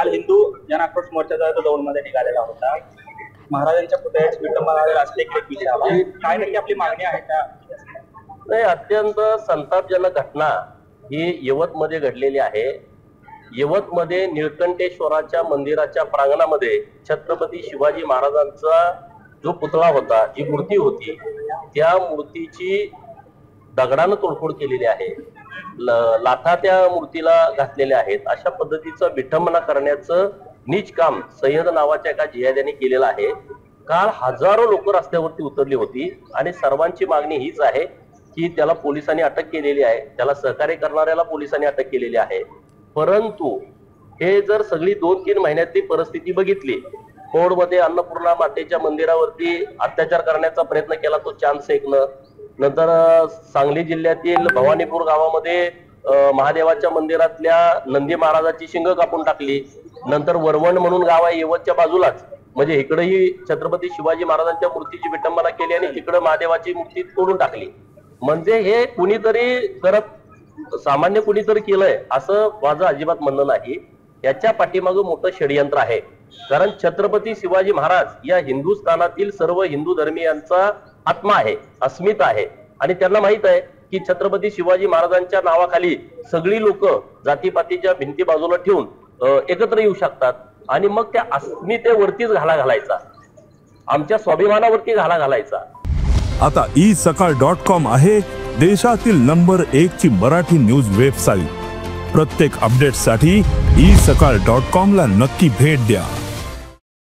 काल हिंदू जन आक्रोश मोर्चाचा दौंडमध्ये निघालेला होता. महाराजांच्या पुतळ्याची विटंबना असले एक विषय आला. काय नक्की आपली मागणी आहे का? नाही, अत्यंत संतापजनक घटना ही यवतमध्ये घडलेली आहे. यवतमध्ये निळकंठेश्वराच्या मंदिराच्या प्रांगणामध्ये छत्रपती शिवाजी महाराजांचा जो पुतळा होता, जी मूर्ती होती, त्या मूर्तीची दगडानं तोडफोड केलेली आहे. लाथा त्या मूर्तीला घातलेल्या आहेत. अशा पद्धतीचं विटंबना करण्याचं नीच काम सय्यद नावाच्या एका जिहाद्याने केलेलं आहे. काल हजारो लोक रस्त्यावरती उतरली होती आणि सर्वांची मागणी हीच आहे की त्याला पोलिसांनी अटक केलेली आहे, त्याला सहकार्य करणाऱ्याला पोलिसांनी अटक केलेली आहे. परंतु हे जर सगळी 2-3 महिन्यातली परिस्थिती बघितली, कोडमध्ये अन्नपूर्णा मातेच्या मंदिरावरती अत्याचार करण्याचा प्रयत्न केला, तो चान्स ऐकणं, नंतर सांगली जिल्ह्यातील भवानीपूर गावामध्ये महादेवाच्या मंदिरातल्या नंदी महाराजाची शिंग कापून टाकली. नंतर वरवण म्हणून गाव आहे यवतच्या बाजूलाच, म्हणजे इकडेही छत्रपती शिवाजी महाराजांच्या मूर्तीची विटंबना केली आणि तिकडे महादेवाची मूर्ती तोडून टाकली. म्हणजे हे कुणीतरी करत, सामान्य कुणीतरी केलंय असं माझं अजिबात म्हणणं नाही. याच्या पाठीमागं मोठं षडयंत्र आहे. कारण छत्रपती शिवाजी महाराज या हिंदुस्थानातील सर्व हिंदू धर्मीयांचा आत्मा आहे, अस्मिता आहे. आणि त्यांना माहित आहे की छत्रपती शिवाजी महाराजांच्या नावाखाली सगळी लोक जातीपातीच्या भिंती बाजूला ठेवून एकत्र येऊ शकतात आणि मग त्या अस्मितेवरतीच घाला घालायचा, आमच्या स्वाभिमानावरती घाला घालायचा. आता isakal.com आहे देशातील नंबर 1 ची मराठी न्यूज वेबसाईट. प्रत्येक अपडेटसाठी isakal.com ला नक्की भेट द्या.